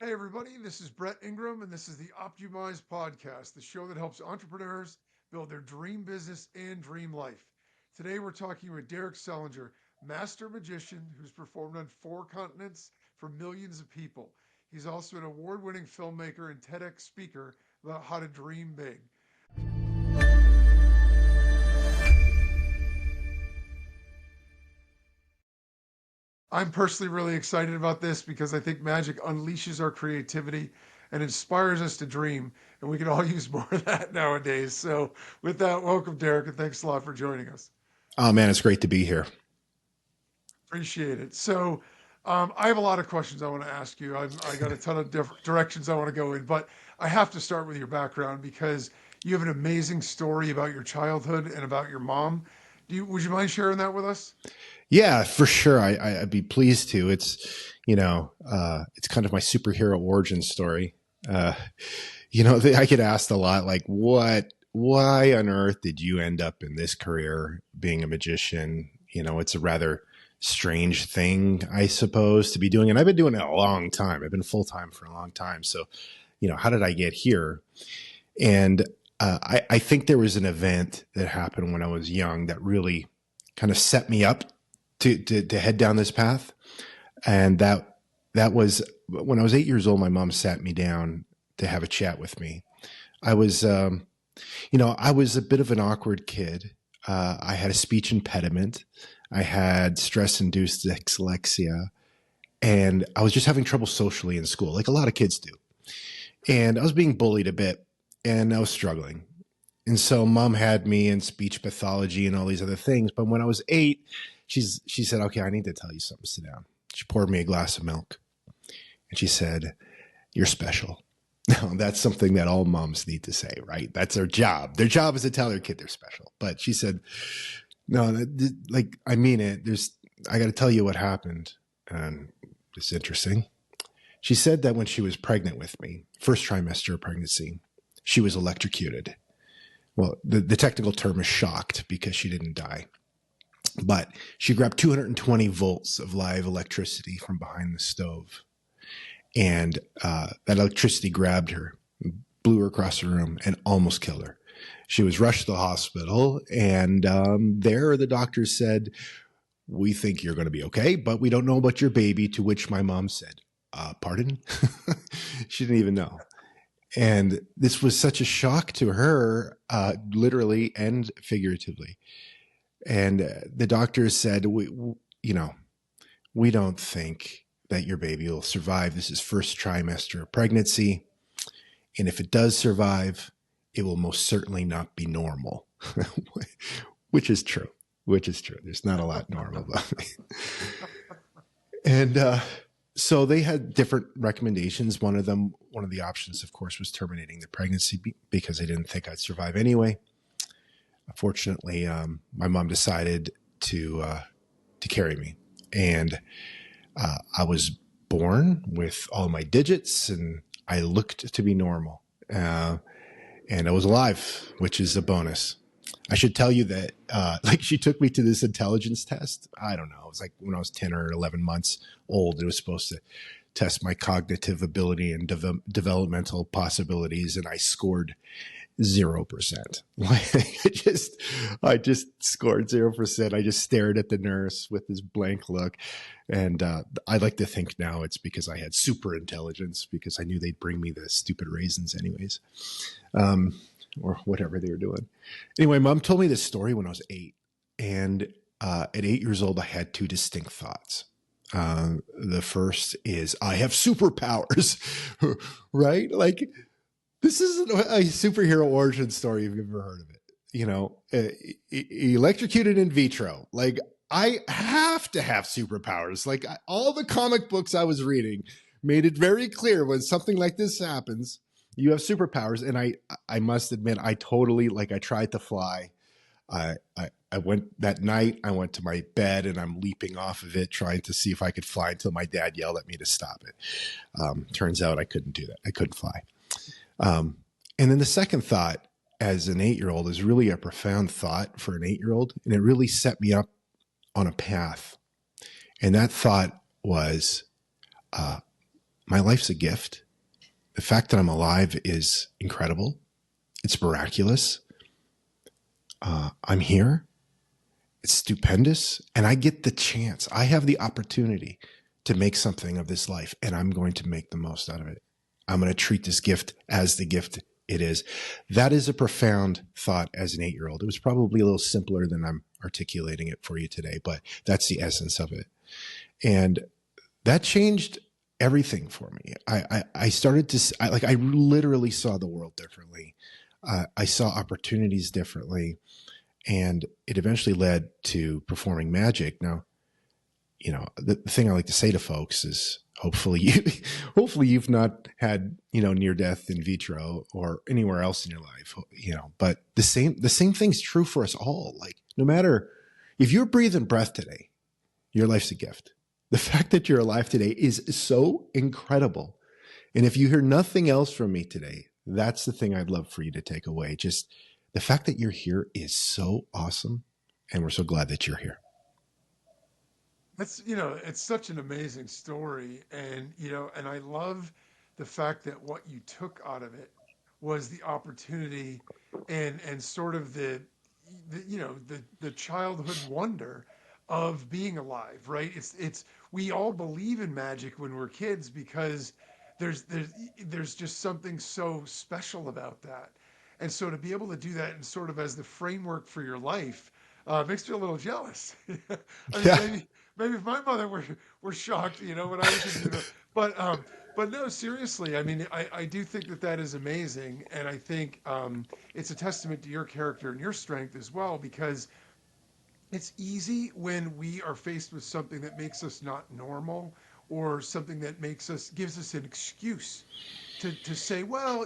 Hey, everybody, this is Brett Ingram, and this is the optYOUmize podcast, the show that helps entrepreneurs build their dream business and dream life. Today, we're talking with Derek Selinger, master magician who's performed on 4 continents for millions of people. He's also an award winning filmmaker and TEDx speaker about how to dream big. I'm personally really excited about this because I think magic unleashes our creativity and inspires us to dream, and we can all use more of that nowadays. So, with that, welcome, Derek, and thanks a lot for joining us. Oh man, it's great to be here. Appreciate it. So, I have a lot of questions I want to ask you. I got a ton of different directions I want to go in, but I have to start with your background because you have an amazing story about your childhood and about your mom. Would you mind sharing that with us? Yeah, for sure. I'd be pleased to. It's kind of my superhero origin story. Uh, I get asked a lot, like, why on earth did you end up in this career being a magician? It's a rather strange thing, I suppose, to be doing. And I've been doing it a long time. I've been full time for a long time. So, how did I get here? And I think there was an event that happened when I was young that really kind of set me up to head down this path. And that was when I was 8 years old. My mom sat me down to have a chat with me. I was, I was a bit of an awkward kid. I had a speech impediment. I had stress-induced dyslexia, and I was just having trouble socially in school, like a lot of kids do. And I was being bullied a bit, and I was struggling. And so mom had me in speech pathology and all these other things. But when I was 8, she said, okay, I need to tell you something. Sit down. She poured me a glass of milk and she said, you're special. Now, that's something that all moms need to say, right? That's their job. Their job is to tell their kid they're special. But she said, no, like, I mean it. I got to tell you what happened. And it's interesting. She said that when she was pregnant with me, first trimester of pregnancy, she was electrocuted. Well, the technical term is shocked because she didn't die. But she grabbed 220 volts of live electricity from behind the stove. And that electricity grabbed her, blew her across the room, and almost killed her. She was rushed to the hospital. And there the doctors said, we think you're going to be okay, but we don't know about your baby, to which my mom said, pardon? She didn't even know. And this was such a shock to her, literally and figuratively. And the doctors said, we don't think that your baby will survive. This is first trimester of pregnancy. And if it does survive, it will most certainly not be normal, which is true. There's not a lot normal about me. And so they had different recommendations. One of the options, of course, was terminating the pregnancy because they didn't think I'd survive anyway. Fortunately, my mom decided to carry me, and I was born with all my digits, and I looked to be normal, and I was alive, which is a bonus. I should tell you that, like, she took me to this intelligence test. I don't know. It was like when I was 10 or 11 months old. It was supposed to test my cognitive ability and developmental possibilities, and I scored 0%. I just scored 0%. I just stared at the nurse with this blank look. And I like to think now it's because I had super intelligence, because I knew they'd bring me the stupid raisins anyways. Or whatever they were doing. Anyway, mom told me this story when I was 8. And at 8 years old, I had 2 distinct thoughts. The first is, I have superpowers, right? Like, this isn't a superhero origin story if you've ever heard of it. Electrocuted in vitro. Like, I have to have superpowers. Like, all the comic books I was reading made it very clear when something like this happens, you have superpowers. And I must admit, I totally, like, I tried to fly. I went that night, I went to my bed and I'm leaping off of it, trying to see if I could fly until my dad yelled at me to stop it. Turns out I couldn't do that. I couldn't fly. And then the second thought as an 8-year-old is really a profound thought for an 8-year-old. And it really set me up on a path. And that thought was, my life's a gift. The fact that I'm alive is incredible. It's miraculous. I'm here. It's stupendous. And I get the chance. I have the opportunity to make something of this life, and I'm going to make the most out of it. I'm going to treat this gift as the gift it is. That is a profound thought as an 8-year-old. It was probably a little simpler than I'm articulating it for you today, but that's the essence of it. And that changed everything for me. I started to, I literally saw the world differently. I saw opportunities differently. And it eventually led to performing magic. Now, the thing I like to say to folks is hopefully you've not had, near death in vitro or anywhere else in your life, but the same thing's true for us all. Like, no matter if you're breathing breath today, your life's a gift. The fact that you're alive today is so incredible. And if you hear nothing else from me today, that's the thing I'd love for you to take away. Just the fact that you're here is so awesome. And we're so glad that you're here. That's, it's such an amazing story. And I love the fact that what you took out of it was the opportunity and sort of the childhood wonder of being alive, right? We all believe in magic when we're kids because there's just something so special about that. And so to be able to do that and sort of as the framework for your life makes me a little jealous. I mean, Yeah. maybe if my mother were shocked, when I was in but no, seriously, I mean, I do think that is amazing, and I think it's a testament to your character and your strength as well, because it's easy when we are faced with something that makes us not normal or something that gives us an excuse to say, well,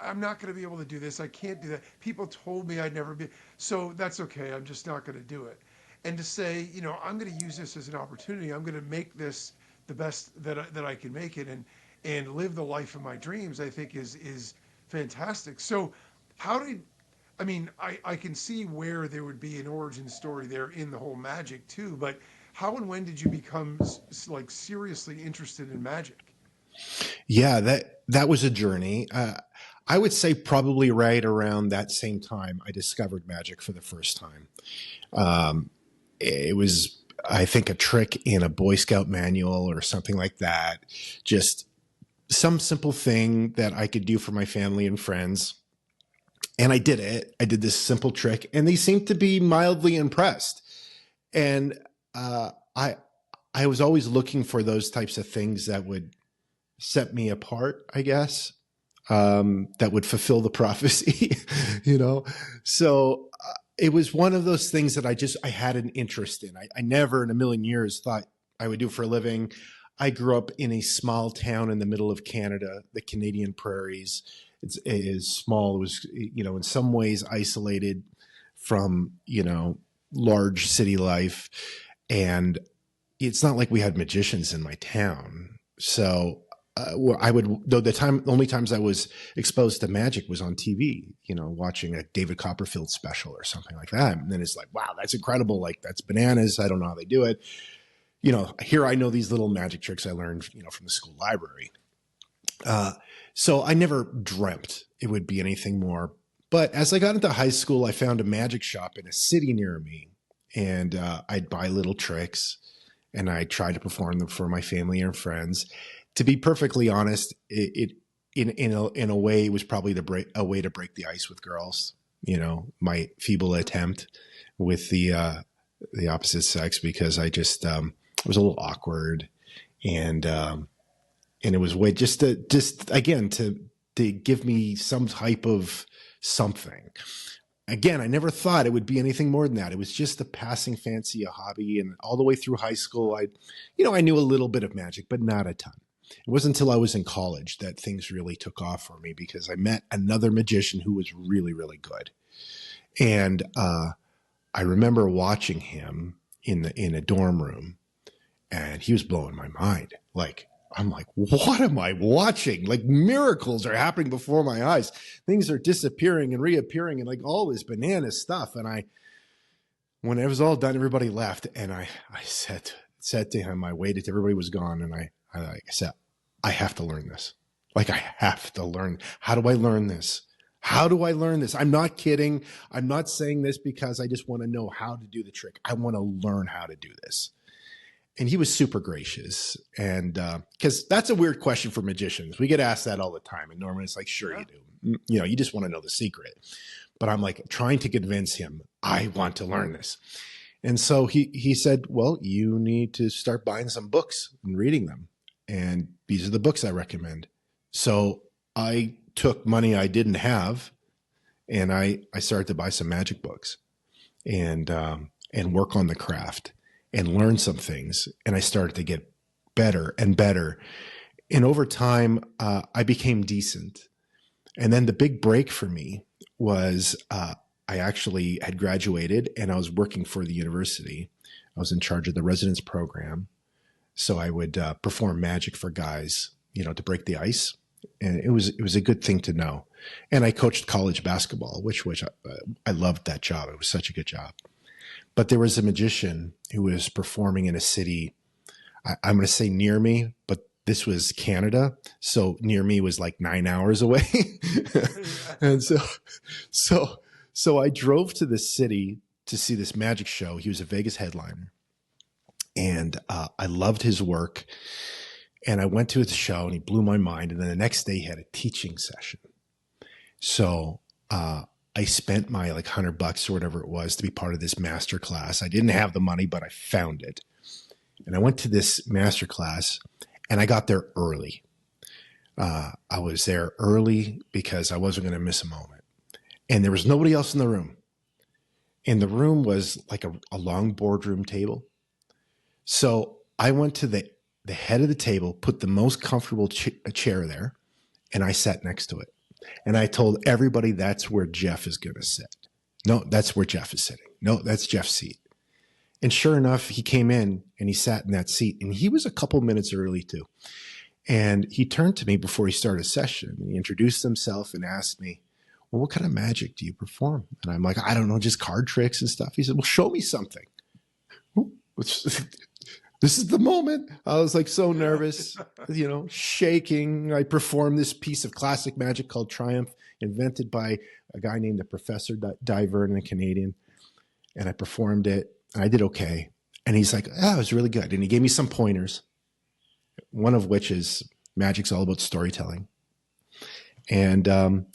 I'm not going to be able to do this. I can't do that. People told me I'd never be. So that's okay. I'm just not going to do it. And to say, I'm going to use this as an opportunity. I'm going to make this the best that I can make it and live the life of my dreams, I think is fantastic. So how did, I mean, I can see where there would be an origin story there in the whole magic too, but how and when did you become like seriously interested in magic? Yeah, that was a journey. I would say probably right around that same time I discovered magic for the first time. It was, I think, a trick in a Boy Scout manual or something like that. Just some simple thing that I could do for my family and friends. And I did it. I did this simple trick, and they seemed to be mildly impressed. And I was always looking for those types of things that would set me apart, I guess, that would fulfill the prophecy, So it was one of those things that I had an interest in. I never in a million years thought I would do for a living. I grew up in a small town in the middle of Canada, the Canadian prairies. It is small. It was, in some ways isolated from, large city life. And it's not like we had magicians in my town. So I would, though the only times I was exposed to magic was on TV, watching a David Copperfield special or something like that. And then it's like, wow, that's incredible. Like, that's bananas. I don't know how they do it. Here I know these little magic tricks I learned, from the school library. So I never dreamt it would be anything more. But as I got into high school, I found a magic shop in a city near me, and I'd buy little tricks, and I tried to perform them for my family and friends. To be perfectly honest, in a way, it was probably a way to break the ice with girls. My feeble attempt with the opposite sex, because I just it was a little awkward, and it was way just again to give me some type of something. Again, I never thought it would be anything more than that. It was just a passing fancy, a hobby, and all the way through high school, I knew a little bit of magic, but not a ton. It wasn't until I was in college that things really took off for me, because I met another magician who was really, really good. And I remember watching him in a dorm room, and he was blowing my mind. I'm like, what am I watching? Like, miracles are happening before my eyes. Things are disappearing and reappearing, and like all this banana stuff. And when it was all done, everybody left. And I said to him, I waited till everybody was gone. And I said, I have to learn this. Like, I have to learn. How do I learn this? How do I learn this? I'm not kidding. I'm not saying this because I just want to know how to do the trick. I want to learn how to do this. And he was super gracious. And because that's a weird question for magicians. We get asked that all the time. And Norman is like, sure, Yeah. you do. You know, you just want to know the secret. But I'm like trying to convince him, I want to learn this. And so he said, well, you need to start buying some books and reading them. And these are the books I recommend. So I took money I didn't have, and I started to buy some magic books and work on the craft and learn some things. And I started to get better and better. And over time, I became decent. And then the big break for me was I actually had graduated and I was working for the university. I was in charge of the residence program. So I would perform magic for guys, you know, to break the ice. And it was a good thing to know. And I coached college basketball, which I loved that job. It was such a good job. But there was a magician who was performing in a city, I'm going to say near me, but this was Canada. So near me was like 9 hours away. And so I drove to this city to see this magic show. He was a Vegas headliner. And I loved his work. And I went to his show and he blew my mind. And then the next day he had a teaching session. So I spent my like $100 or whatever it was to be part of this master class. I didn't have the money, but I found it. And I went to this master class and I got there early. I was there early because I wasn't going to miss a moment. And there was nobody else in the room. And the room was like a long boardroom table. So I went to the head of the table, put the most comfortable chair there, and I sat next to it. And I told everybody that's where Jeff is going to sit. No, that's where Jeff is sitting. No, that's Jeff's seat. And sure enough, he came in and he sat in that seat. And he was a couple minutes early too. And he turned to me before he started a session. And he introduced himself and asked me, well, what kind of magic do you perform? And I'm like, I don't know, just card tricks and stuff. He said, well, show me something. This is the moment. I was like so nervous, you know, shaking. I performed this piece of classic magic called Triumph, invented by a guy named the Professor Divern, a Canadian. And I performed it and I did okay. And he's like, oh, it was really good. And he gave me some pointers, one of which is magic's all about storytelling. And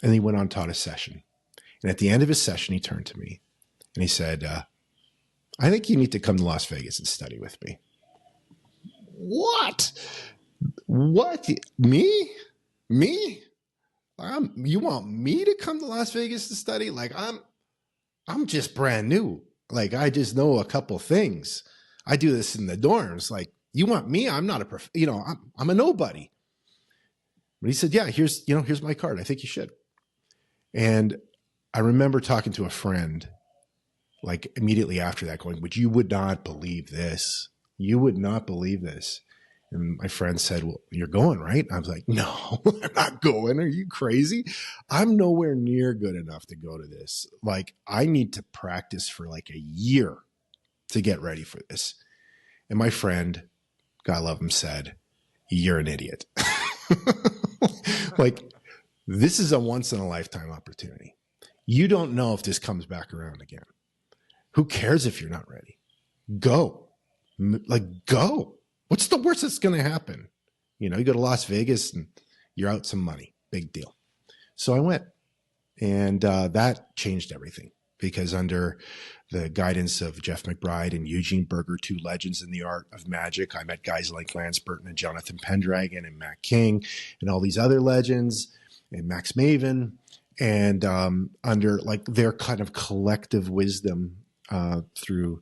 he went on and taught a session. And at the end of his session, he turned to me and he said, I think you need to come to Las Vegas and study with me. What? What? Me? You want me to come to Las Vegas to study? Like I'm just brand new. Like I just know a couple things. I do this in the dorms. Like you want me? I'm not I'm a nobody. But he said, yeah, here's my card. I think you should. And I remember talking to a friend like immediately after that going, you would not believe this. You would not believe this. And my friend said, well, you're going, right? I was like, no, I'm not going. Are you crazy? I'm nowhere near good enough to go to this. Like, I need to practice for like a year to get ready for this. And my friend, God love him, said, you're an idiot. Like, this is a once in a lifetime opportunity. You don't know if this comes back around again. Who cares if you're not ready? Go. Like, go. What's the worst that's going to happen? You go to Las Vegas and you're out some money. Big deal. So I went, and that changed everything because under the guidance of Jeff McBride and Eugene Berger, two legends in the art of magic, I met guys like Lance Burton and Jonathan Pendragon and Matt King and all these other legends and Max Maven. And under like their kind of collective wisdom through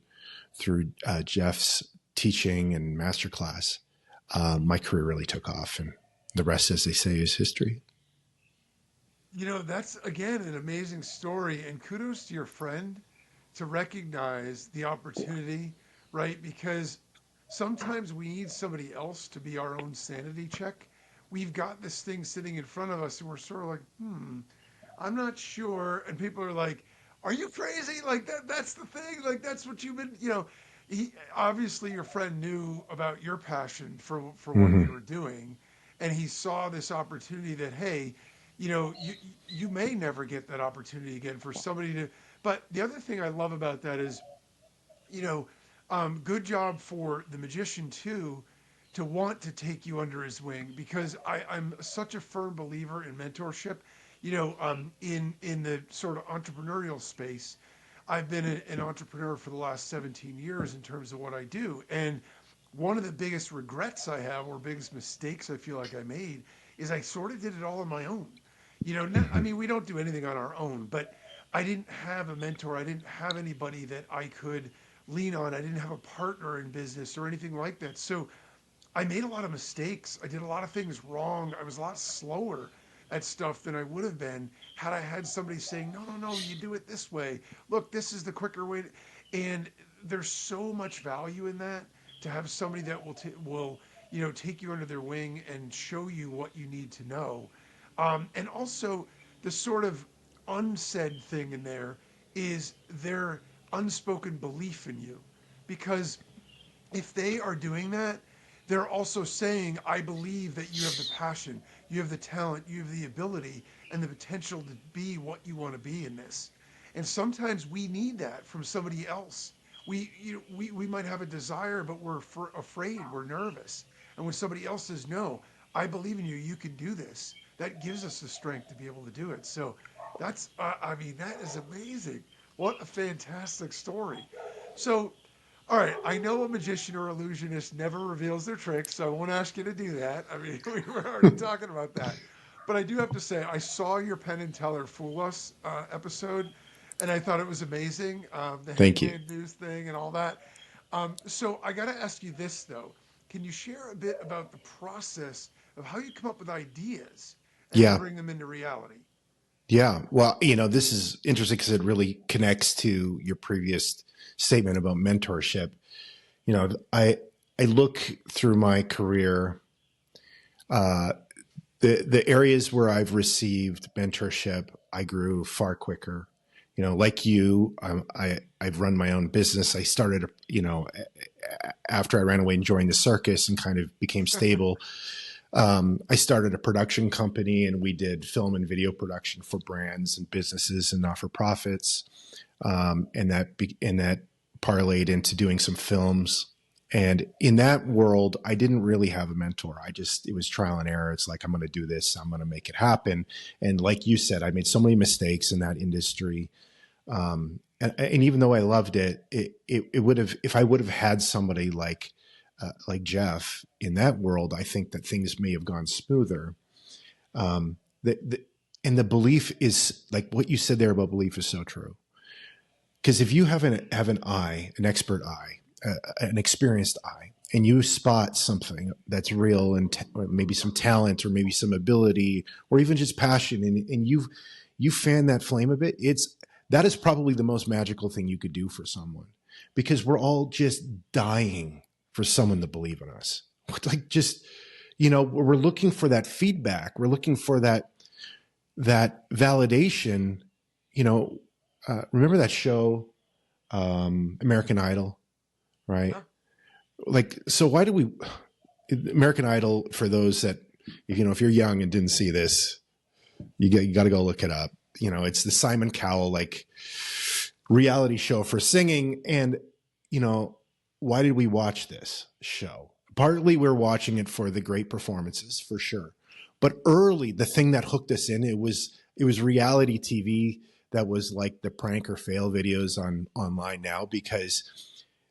Jeff's teaching and masterclass, my career really took off, and the rest, as they say, is history. That's again an amazing story, and kudos to your friend to recognize the opportunity, right? Because sometimes we need somebody else to be our own sanity check. We've got this thing sitting in front of us, and we're sort of like, I'm not sure. And people are like, are you crazy? Like that's the thing. Like that's what you've been, he obviously your friend knew about your passion for what Mm-hmm. you were doing. and he saw this opportunity that, hey, you may never get that opportunity again for somebody to. But the other thing I love about that is, you know, good job for the magician too, to want to take you under his wing, because I'm such a firm believer in mentorship. In the sort of entrepreneurial space, I've been an entrepreneur for the last 17 years in terms of what I do, and one of the biggest regrets I have, or biggest mistakes I feel like I made, is I sort of did it all on my own. I Hmm. mean, we don't do anything on our own, but I didn't have a mentor. I didn't have anybody that I could lean on. I didn't have a partner in business or anything like that. So I made a lot of mistakes. I did a lot of things wrong. I was a lot slower at stuff than I would have been had I had somebody saying, no, no, no, you do it this way. Look, this is the quicker way. And there's so much value in that, to have somebody that will take you under their wing and show you what you need to know. And also, the sort of unsaid thing in there is their unspoken belief in you. Because if they are doing that, they're also saying, I believe that you have the passion, you have the talent, you have the ability and the potential to be what you want to be in this. And sometimes we need that from somebody else. We might have a desire, but afraid, we're nervous. And when somebody else says, no, I believe in you, you can do this, that gives us the strength to be able to do it. So I mean, that is amazing. What a fantastic story. So, all right, I know a magician or illusionist never reveals their tricks, so I won't ask you to do that. I mean, we were already talking about that. But I do have to say, I saw your Penn and Teller Fool Us episode, and I thought it was amazing, the Thank you. hangman news thing and all that. So I got to ask you this, though. Can you share a bit about the process of how you come up with ideas and then Yeah. bring them into reality? Yeah. Well, this is interesting because it really connects to your previous statement about mentorship. I look through my career, uh, the areas where I've received mentorship, I grew far quicker. Like you, I've run my own business. I started, after I ran away and joined the circus and kind of became stable. I started a production company, and we did film and video production for brands and businesses and not for profits. And that parlayed into doing some films. And in that world, I didn't really have a mentor. It was trial and error. It's like, I'm going to do this, I'm going to make it happen. And like you said, I made so many mistakes in that industry. And even though I loved it, it would have, if I would have had somebody like Jeff in that world, I think that things may have gone smoother. Um, and the belief is, like what you said there about belief, is so true. Because if you have an expert eye, an experienced eye, and you spot something that's real, and or maybe some talent, or maybe some ability, or even just passion, and you fan that flame a bit, that is probably the most magical thing you could do for someone, because we're all just dying for someone to believe in us. Like, just, we're looking for that feedback. We're looking for that validation. Remember that show, American Idol, right? Yeah. Like, so why do we American Idol? For those that, if you're young and didn't see this, you got to go look it up. It's the Simon Cowell reality show for singing. And why did we watch this show? Partly we're watching it for the great performances, for sure. But early, the thing that hooked us in, it was reality TV that was like the prank or fail videos online now, because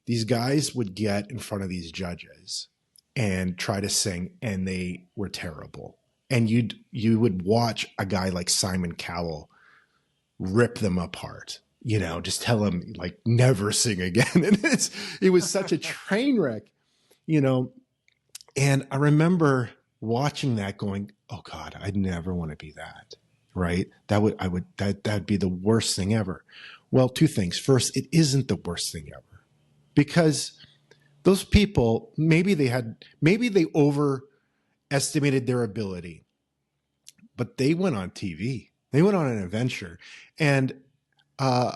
these guys would get in front of these judges and try to sing, and they were terrible. And you would watch a guy like Simon Cowell rip them apart, just tell them, like, never sing again. And it was such a train wreck, you know. And I remember watching that going, oh God, I'd never want to be that. Right. That'd be the worst thing ever. Well, two things. First, it isn't the worst thing ever, because those people, maybe they overestimated their ability, but they went on TV. They went on an adventure. And uh,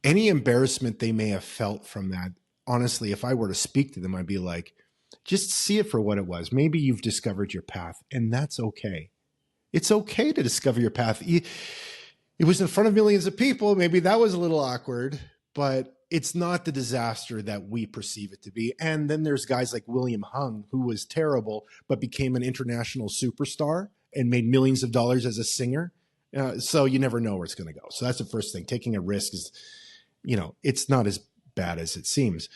any embarrassment they may have felt from that, honestly, if I were to speak to them, I'd be like, Just see it for what it was. Maybe you've discovered your path, and that's okay. It's okay to discover your path. It was in front of millions of people. Maybe that was a little awkward, but it's not the disaster that we perceive it to be. And then there's guys like William Hung, who was terrible, but became an international superstar and made millions of dollars as a singer. So you never know where it's going to go. So that's the first thing. Taking a risk is, it's not as bad as it seems.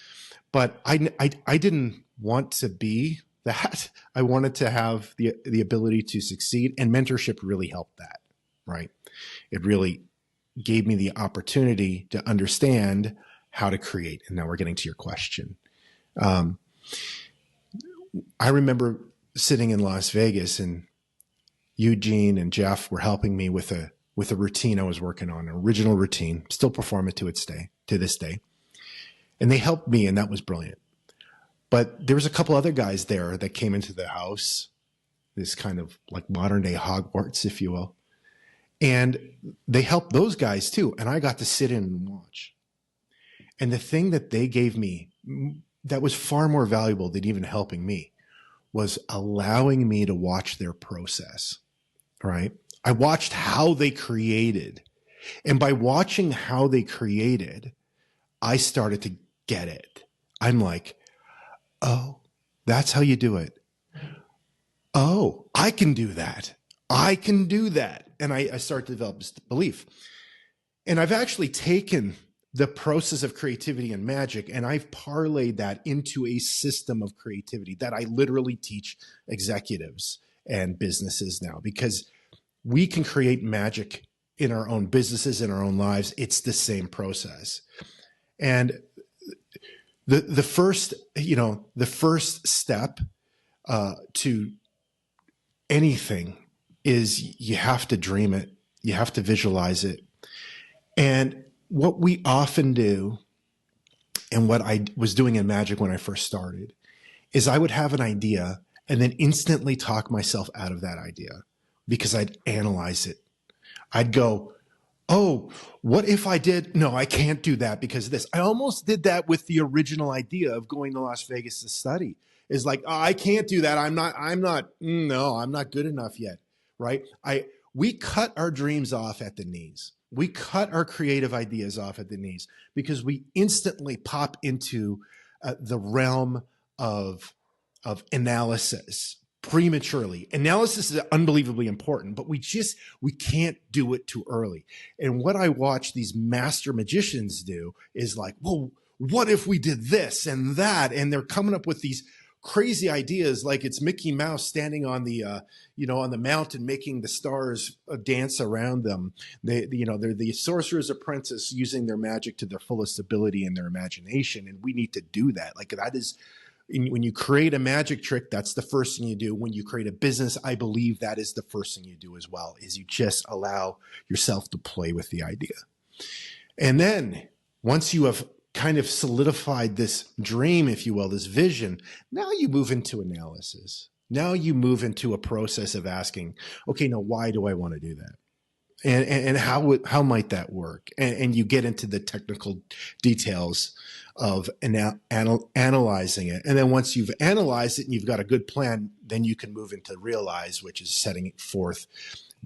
But I didn't want to be that. I wanted to have the ability to succeed, and mentorship really helped that, right? It really gave me the opportunity to understand how to create. And now we're getting to your question. I remember sitting in Las Vegas, and Eugene and Jeff were helping me with a routine I was working on, an original routine, still perform it to this day. And they helped me, and that was brilliant. But there was a couple other guys there that came into the house, this kind of like modern day Hogwarts, if you will. And they helped those guys too. And I got to sit in and watch. And the thing that they gave me that was far more valuable than even helping me was allowing me to watch their process, right? I watched how they created. And by watching how they created, I started to get it. I'm like, oh, that's how you do it. Oh, I can do that. I can do that. And I started to develop this belief. And I've actually taken the process of creativity and magic, and I've parlayed that into a system of creativity that I literally teach executives and businesses now, because we can create magic in our own businesses, in our own lives. It's the same process. And the first step to anything is you have to dream it. You have to visualize it. And what we often do, and what I was doing in magic when I first started, is I would have an idea and then instantly talk myself out of that idea because I'd analyze it. I'd go, oh, what if I did? No, I can't do that because of this. I almost did that with the original idea of going to Las Vegas to study. Is like, oh, I can't do that. I'm not good enough yet. Right? We cut our dreams off at the knees. We cut our creative ideas off at the knees because we instantly pop into the realm of analysis prematurely. Analysis is unbelievably important, but we can't do it too early. And what I watch these master magicians do is like, well, what if we did this and that? And they're coming up with these crazy ideas, like it's Mickey Mouse standing on the on the mountain making the stars dance around them. They're the sorcerer's apprentice using their magic to their fullest ability and their imagination, and we need to do that. Like that is, when you create a magic trick, that's the first thing you do. When you create a business, I believe that is the first thing you do as well, is you just allow yourself to play with the idea. And then once you have kind of solidified this dream, if you will, this vision, now you move into analysis. Now you move into a process of asking, okay, now why do I want to do that? And how might that work? And you get into the technical details of analyzing it. And then once you've analyzed it and you've got a good plan, then you can move into realize, which is setting forth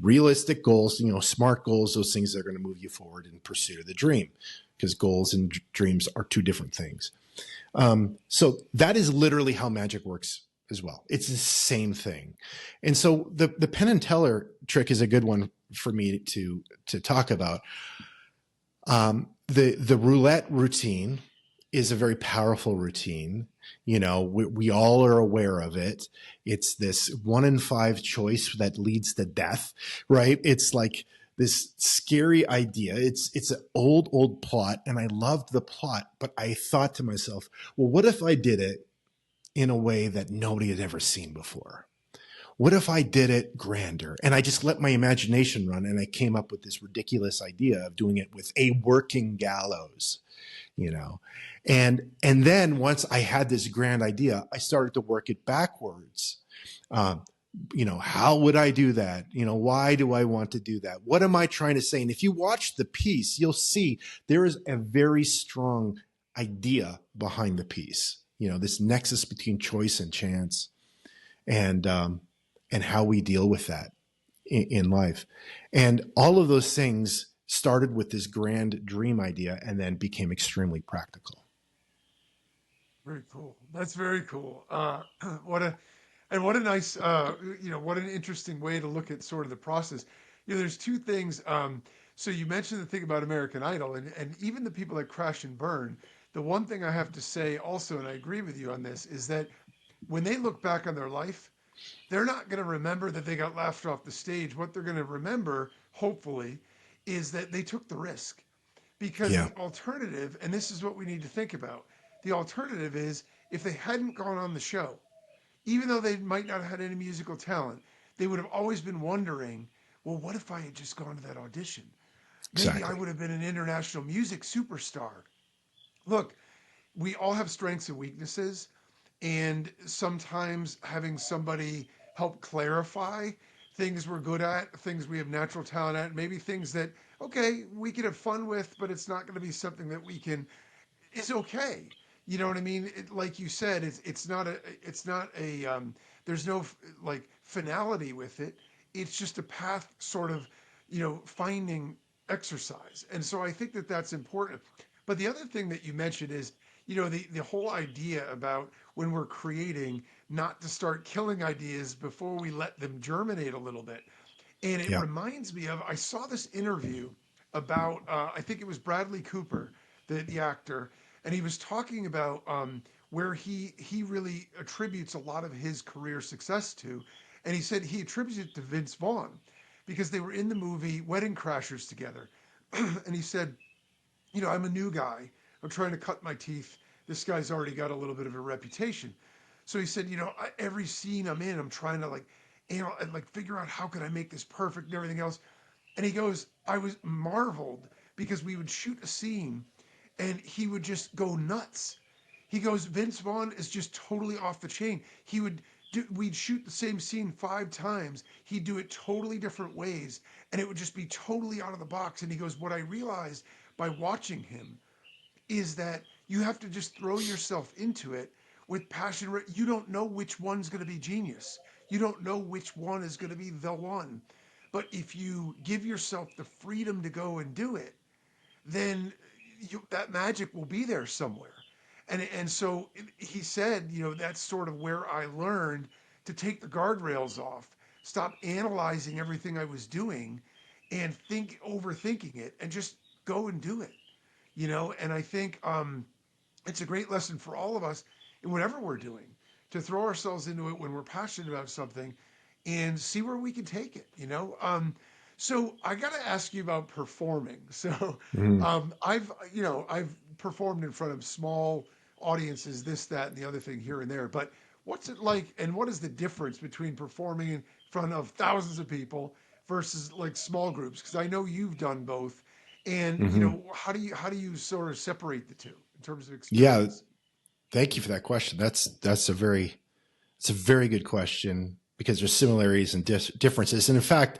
realistic goals, smart goals, those things that are going to move you forward in pursuit of the dream, because goals and dreams are two different things. So that is literally how magic works as well. It's the same thing. And so the Penn and Teller trick is a good one for me to talk about. The roulette routine is a very powerful routine. We all are aware of it. It's this 1 in 5 choice that leads to death, right? It's like this scary idea. It's an old plot, and I loved the plot, but I thought to myself, well, what if I did it in a way that nobody had ever seen before? What if I did it grander? And I just let my imagination run, and I came up with this ridiculous idea of doing it with a working gallows, And then once I had this grand idea, I started to work it backwards. How would I do that? Why do I want to do that? What am I trying to say? And if you watch the piece, you'll see there is a very strong idea behind the piece. this nexus between choice and chance, and how we deal with that in life. And all of those things started with this grand dream idea and then became extremely practical. Very cool. That's very cool. What a what a nice what an interesting way to look at sort of the process. There's two things. So you mentioned the thing about American Idol, and even the people that crash and burn. The one thing I have to say also, and I agree with you on this, is that when they look back on their life, they're not going to remember that they got laughed off the stage. What they're going to remember, hopefully, is that they took the risk. Because Yeah, the alternative, and this is what we need to think about, the alternative is if they hadn't gone on the show, even though they might not have had any musical talent, they would have always been wondering, well, what if I had just gone to that audition? Maybe I exactly. would have been an international music superstar. Look, we all have strengths and weaknesses, and sometimes having somebody help clarify things we're good at, things we have natural talent at, maybe things that, okay, we can have fun with, but it's not going to be something that we can is okay. You know what I mean? Like you said, it's not a there's no like finality with it. It's just a path, sort of, finding exercise. And so I think that that's important. But the other thing that you mentioned is, the whole idea about when we're creating, not to start killing ideas before we let them germinate a little bit. And it Yeah, reminds me of, I saw this interview about, I think it was Bradley Cooper, the actor, and he was talking about where he really attributes a lot of his career success to, and he said he attributes it to Vince Vaughn because they were in the movie Wedding Crashers together, and he said, I'm a new guy. I'm trying to cut my teeth. This guy's already got a little bit of a reputation. So he said, every scene I'm in, I'm trying to like figure out how can I make this perfect and everything else. And he goes, I was marveled because we would shoot a scene and he would just go nuts. He goes, Vince Vaughn is just totally off the chain. We'd shoot the same scene 5 times. He'd do it totally different ways, and it would just be totally out of the box. And he goes, what I realized by watching him is that you have to just throw yourself into it with passion. You don't know which one's going to be genius. You don't know which one is going to be the one. But if you give yourself the freedom to go and do it, then that magic will be there somewhere. And so he said, that's sort of where I learned to take the guardrails off, stop analyzing everything I was doing, and overthinking it, and just go and do it. And I think it's a great lesson for all of us in whatever we're doing, to throw ourselves into it when we're passionate about something and see where we can take it. So I got to ask you about performing. So Mhm. I've performed in front of small audiences, this, that, and the other thing here and there. But what's it like, and what is the difference between performing in front of thousands of people versus like small groups? Because I know you've done both, and Mhm. how do you sort of separate the two in terms of Yeah, experience? thank you for that question. That's a very it's a very good question because there's similarities and differences. And in fact,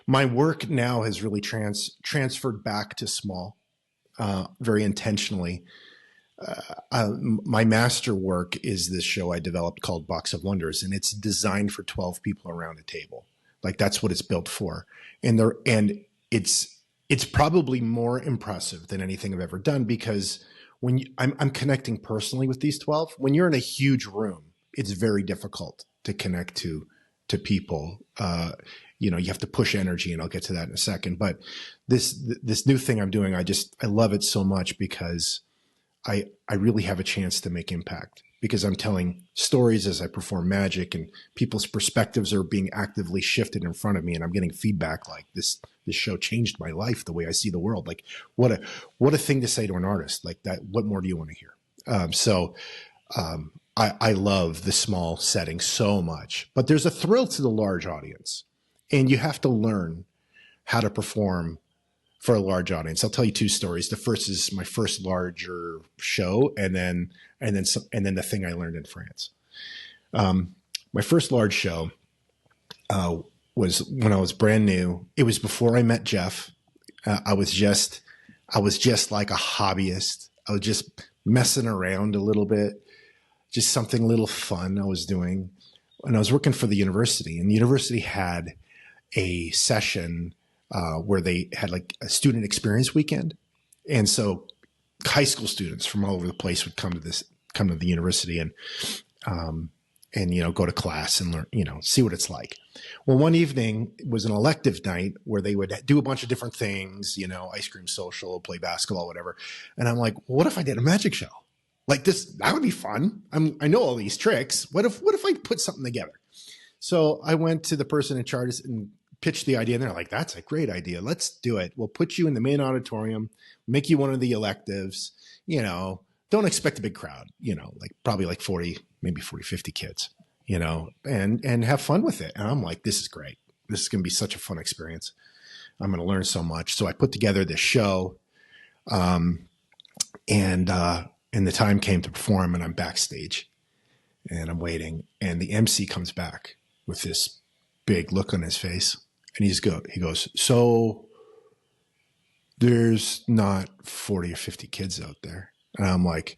my work now has really transferred back to small, very intentionally. My master work is this show I developed called Box of Wonders, and it's designed for 12 people around a table. Like that's what it's built for, and it's probably more impressive than anything I've ever done because I'm connecting personally with these 12. When you're in a huge room, it's very difficult to connect to people. You have to push energy, and I'll get to that in a second. But this new thing I'm doing, I love it so much because I really have a chance to make impact because I'm telling stories as I perform magic and people's perspectives are being actively shifted in front of me and I'm getting feedback like this show changed my life, the way I see the world. Like what a thing to say to an artist like that. What more do you want to hear? I love the small setting so much, but there's a thrill to the large audience and you have to learn how to perform for a large audience. I'll tell you two stories. The first is my first larger show, and then the thing I learned in France. My first large show uh, was when I was brand new. It was before I met Jeff. I was just like a hobbyist. I was just messing around a little bit, just something a little fun I was doing. And I was working for the university, and the university had a session where they had like a student experience weekend. And so high school students from all over the place would come to the university and go to class and learn, see what it's like. Well, one evening was an elective night where they would do a bunch of different things, ice cream social, play basketball, whatever. And I'm like, what if I did a magic show? Like this, that would be fun. I know all these tricks. What if I put something together? So I went to the person in charge and pitched the idea, and they're like, that's a great idea. Let's do it. We'll put you in the main auditorium, make you one of the electives, don't expect a big crowd, probably like 40, maybe 40, 50 kids, and have fun with it. And I'm like, this is great. This is going to be such a fun experience. I'm going to learn so much. So I put together this show, and the time came to perform, and I'm backstage and I'm waiting, and the MC comes back with this big look on his face. And he goes, so there's not 40 or 50 kids out there. And I'm like,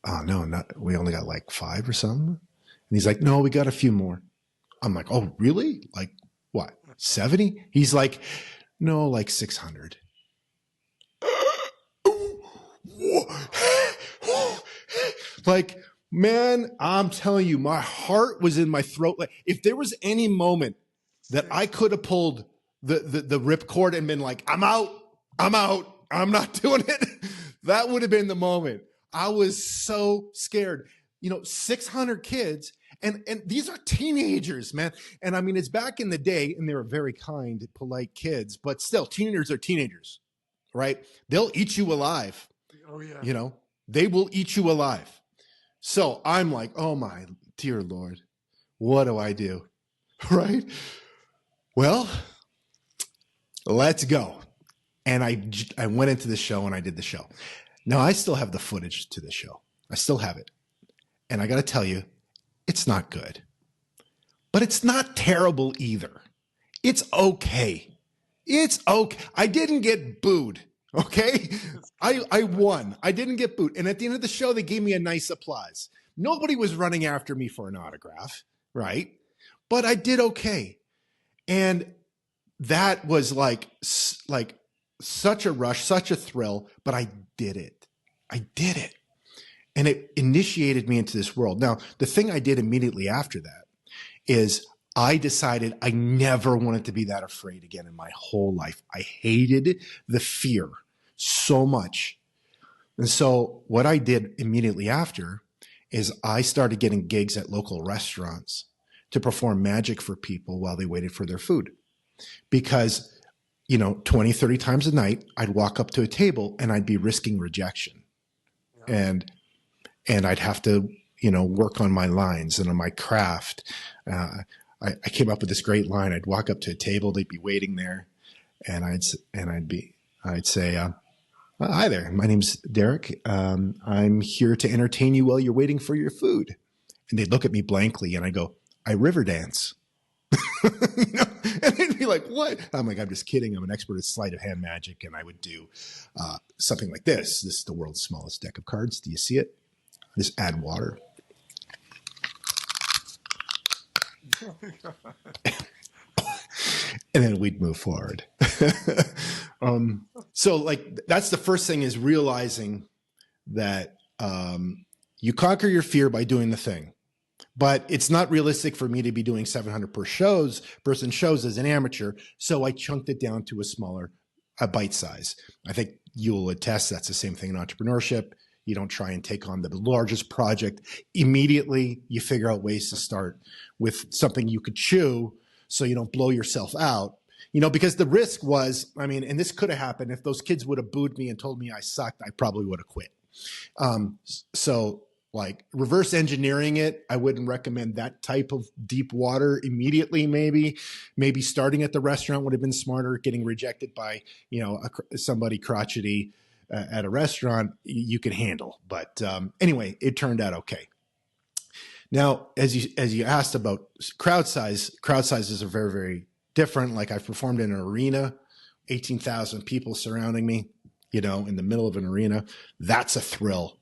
oh no, we only got like 5 or something. And he's like, no, we got a few more. I'm like, oh really? Like what? 70? He's like, no, like 600. Like, man, I'm telling you, my heart was in my throat. Like, if there was any moment that I could have pulled the ripcord and been like, I'm out, I'm not doing it, that would have been the moment. I was so scared. 600 kids, and these are teenagers, man. And I mean, it's back in the day, and they were very kind, polite kids, but still, teenagers are teenagers, right? They'll eat you alive. Oh yeah. They will eat you alive. So I'm like, oh my dear Lord, what do I do? Right? Well, let's go. And I went into the show and I did the show. Now I still have the footage to the show. I still have it. And I got to tell you, it's not good, but it's not terrible either. It's okay. It's okay. I didn't get booed. Okay. I won. I didn't get booed. And at the end of the show, they gave me a nice applause. Nobody was running after me for an autograph. Right. But I did okay. And that was like such a rush, such a thrill, but I did it. I did it. And it initiated me into this world. Now, the thing I did immediately after that is I decided I never wanted to be that afraid again in my whole life. I hated the fear so much. And so what I did immediately after is I started getting gigs at local restaurants to perform magic for people while they waited for their food. Because, 20, 30 times a night, I'd walk up to a table and I'd be risking rejection. Yeah. And I'd have to, work on my lines and on my craft. I came up with this great line. I'd walk up to a table, they'd be waiting there, and I'd say, hi there, my name's Derek. I'm here to entertain you while you're waiting for your food. And they'd look at me blankly, and I go, I river dance. And they'd be like, what? I'm like, I'm just kidding. I'm an expert at sleight of hand magic, and I would do something like this. This is the world's smallest deck of cards. Do you see it? Just add water. And then we'd move forward. So like, that's the first thing, is realizing that you conquer your fear by doing the thing. But it's not realistic for me to be doing 700 person shows as an amateur. So I chunked it down to a bite size. I think you'll attest that's the same thing in entrepreneurship. You don't try and take on the largest project immediately. You figure out ways to start with something you could chew so you don't blow yourself out. Because the risk was, and this could have happened if those kids would have booed me and told me I sucked, I probably would have quit. So like reverse engineering it, I wouldn't recommend that type of deep water immediately. Maybe starting at the restaurant would have been smarter. Getting rejected by, somebody crotchety at a restaurant, you can handle. But anyway, it turned out okay. Now, as you asked about crowd sizes are very, very different. Like I've performed in an arena, 18,000 people surrounding me, in the middle of an arena. That's a thrill.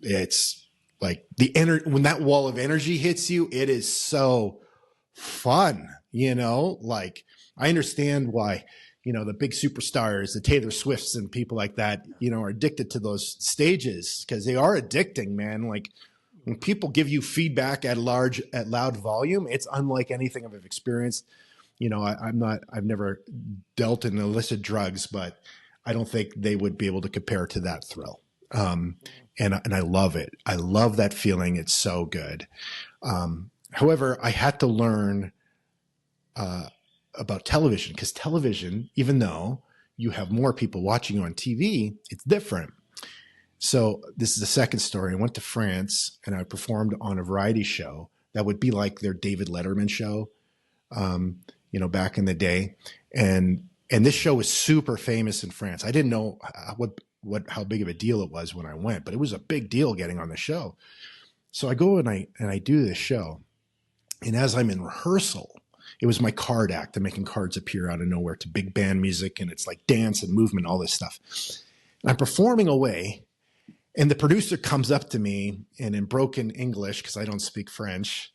It's Like when that wall of energy hits you, it is so fun, like I understand why, the big superstars, the Taylor Swifts and people like that, are addicted to those stages because they are addicting, man. Like when people give you feedback at loud volume, it's unlike anything I've experienced. I've never dealt in illicit drugs, but I don't think they would be able to compare to that thrill. And I love it. I love that feeling. It's so good. However, I had to learn about television because television, even though you have more people watching you on TV, it's different. So this is the second story. I went to France and I performed on a variety show that would be like their David Letterman show, back in the day. And this show was super famous in France. I didn't know how big of a deal it was when I went, but it was a big deal getting on the show. So I go and I do this show. And as I'm in rehearsal, it was my card act. I'm making cards appear out of nowhere to big band music. And it's like dance and movement, all this stuff. And I'm performing away. And the producer comes up to me and in broken English, because I don't speak French,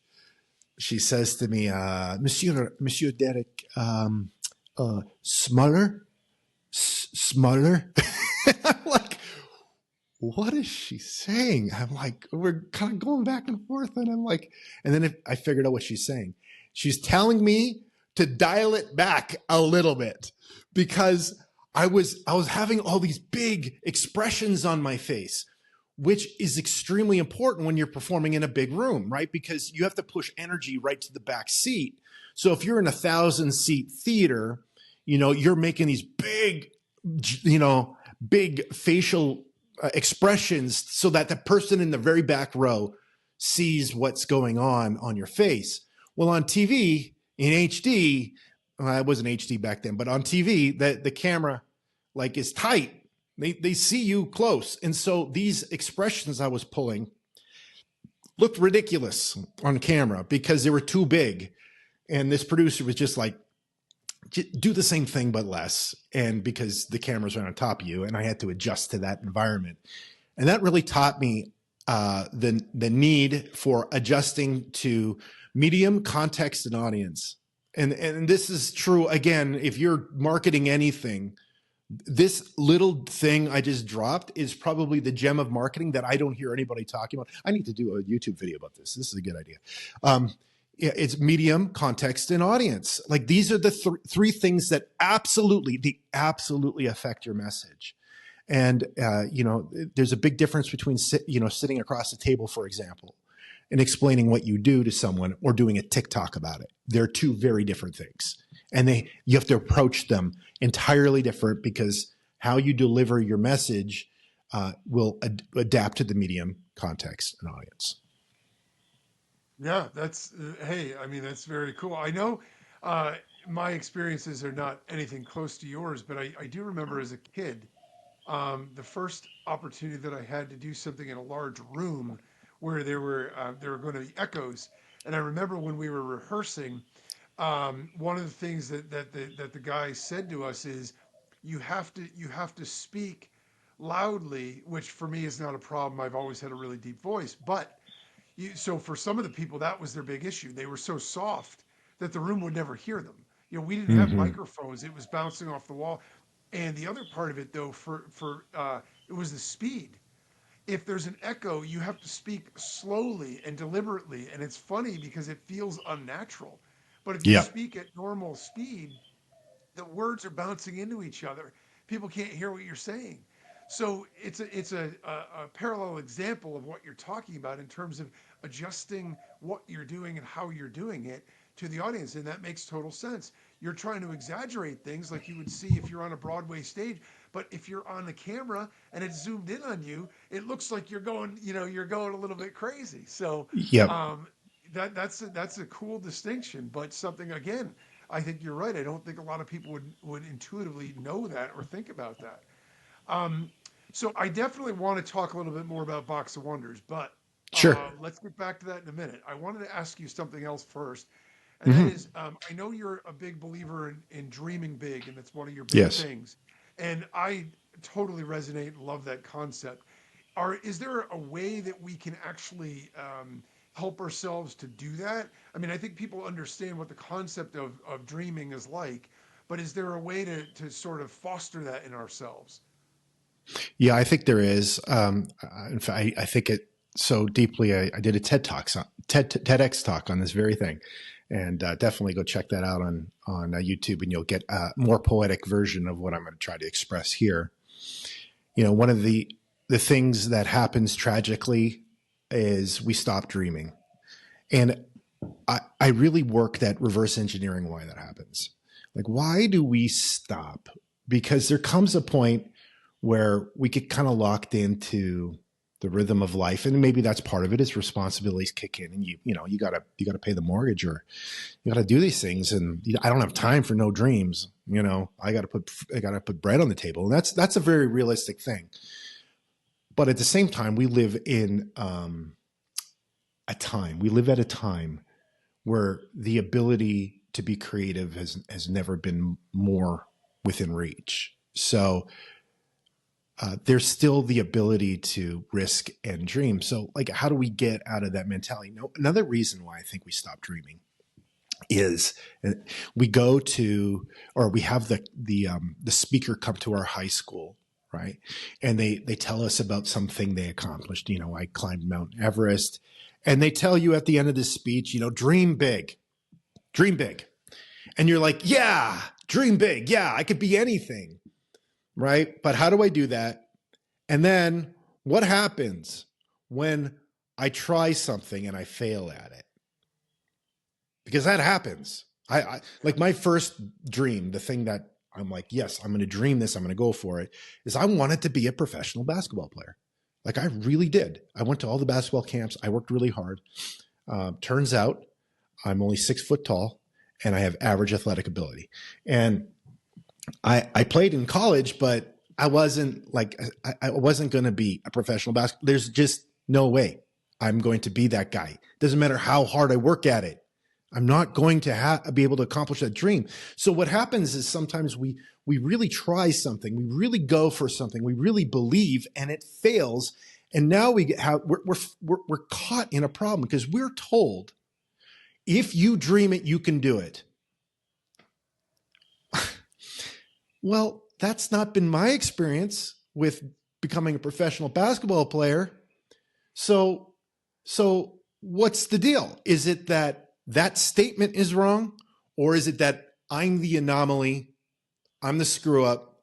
she says to me, Monsieur Derek, smaller. I'm like, what is she saying? I'm like, we're kind of going back and forth. And I'm like, and then I figured out what she's saying. She's telling me to dial it back a little bit because I was having all these big expressions on my face, which is extremely important when you're performing in a big room, right? Because you have to push energy right to the back seat. So if you're in a 1,000-seat theater, you're making these big, big facial expressions so that the person in the very back row sees what's going on your face. Well, on TV in HD, it wasn't HD back then, but on TV, the camera like is tight. They see you close. And so these expressions I was pulling looked ridiculous on camera because they were too big. And this producer was just like, do the same thing, but less. And because the cameras are on top of you, and I had to adjust to that environment. And that really taught me the need for adjusting to medium, context, and audience. And this is true, again, if you're marketing anything, this little thing I just dropped is probably the gem of marketing that I don't hear anybody talking about. I need to do a YouTube video about this. This is a good idea. It's medium, context, and audience. Like these are the three things that absolutely affect your message. And, there's a big difference between, sitting across the table, for example, and explaining what you do to someone or doing a TikTok about it. They're two very different things. And you have to approach them entirely different because how you deliver your message will adapt to the medium, context, and audience. Yeah, that's hey, I mean that's very cool. I know my experiences are not anything close to yours, but I do remember as a kid, the first opportunity that I had to do something in a large room where there were going to be echoes, and I remember when we were rehearsing, one of the things that the guy said to us is, you have to speak loudly, which for me is not a problem. I've always had a really deep voice, but so for some of the people, that was their big issue. They were so soft that the room would never hear them. We didn't have Mm-hmm. microphones; it was bouncing off the wall. And the other part of it, though, for it was the speed. If there's an echo, you have to speak slowly and deliberately, and it's funny because it feels unnatural. But if you Yeah. speak at normal speed, the words are bouncing into each other. People can't hear what you're saying. So it's a parallel example of what you're talking about in terms of adjusting what you're doing and how you're doing it to the audience, and that makes total sense. You're trying to exaggerate things like you would see if you're on a Broadway stage, but if you're on the camera and it's zoomed in on you, it looks like you're going a little bit crazy. So Yep. um, that's a cool distinction, but something again. I think you're right. I don't think a lot of people would intuitively know that or think about that. Um, so I definitely want to talk a little bit more about Box of Wonders, but Sure. let's get back to that in a minute. I wanted to ask you something else first, and that Mm-hmm. is, I know you're a big believer in dreaming big, and that's one of your big Yes. things. And I totally resonate and love that concept. Is there a way that we can actually help ourselves to do that? I mean, I think people understand what the concept of dreaming is like, but is there a way to sort of foster that in ourselves? Yeah, I think there is. In fact, I think it so deeply. I did a TEDx talk on this very thing, and definitely go check that out on YouTube, and you'll get a more poetic version of what I'm going to try to express here. You know, one of the things that happens tragically is we stop dreaming, and I really work that reverse engineering why that happens. Like, why do we stop? Because there comes a point where we get kind of locked into the rhythm of life, and maybe that's part of it. Is responsibilities kick in, and you gotta pay the mortgage, or you gotta do these things, and I don't have time for no dreams. I gotta put bread on the table, and that's a very realistic thing. But at the same time, we live in we live at a time where the ability to be creative has never been more within reach. So there's still the ability to risk and dream. So, like, how do we get out of that mentality? No, another reason why I think we stop dreaming is we go to, or we have the speaker come to our high school, right? And they tell us about something they accomplished. I climbed Mount Everest, and they tell you at the end of the speech, dream big, dream big. And you're like, yeah, dream big. Yeah, I could be anything. Right? But how do I do that? And then what happens when I try something and I fail at it? Because that happens. I like my first dream, the thing that I'm like, yes, I'm going to dream this, I'm going to go for it, is I wanted to be a professional basketball player. Like, I really did. I went to all the basketball camps. I worked really hard. Turns out I'm only 6 foot tall and I have average athletic ability. And I played in college, but I wasn't going to be a professional basketball. There's just no way I'm going to be that guy. Doesn't matter how hard I work at it. I'm not going to be able to accomplish that dream. So what happens is sometimes we really try something, we really go for something, we really believe, and it fails. And now we're caught in a problem because we're told, if you dream it, you can do it. Well, that's not been my experience with becoming a professional basketball player. So what's the deal? Is it that statement is wrong? Or is it that I'm the anomaly? I'm the screw up.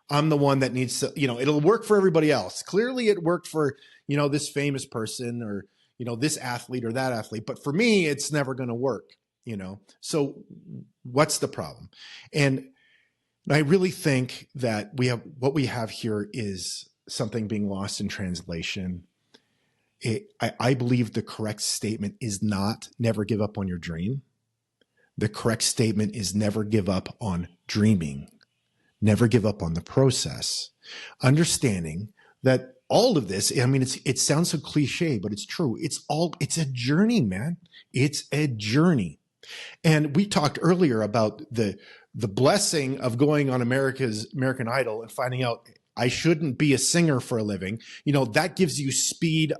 I'm the one that needs to, it'll work for everybody else. Clearly it worked for, this famous person, or, this athlete or that athlete. But for me, it's never going to work, So what's the problem? And I really think that what we have here is something being lost in translation. I believe the correct statement is not never give up on your dream. The correct statement is never give up on dreaming. Never give up on the process. Understanding that all of this, I mean, it sounds so cliche, but it's true. It's a journey, man. It's a journey. And we talked earlier about the blessing of going on American Idol and finding out I shouldn't be a singer for a living. That gives you speed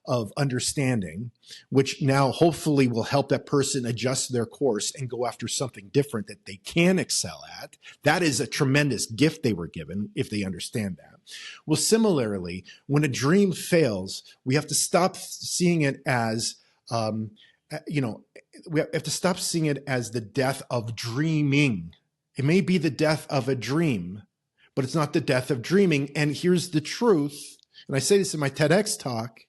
of understanding, which now hopefully will help that person adjust their course and go after something different that they can excel at. That is a tremendous gift they were given if they understand that. Well, similarly, when a dream fails, we have to stop seeing it as, we have to stop seeing it as the death of dreaming. It may be the death of a dream, but it's not the death of dreaming. And here's the truth. And I say this in my TEDx talk.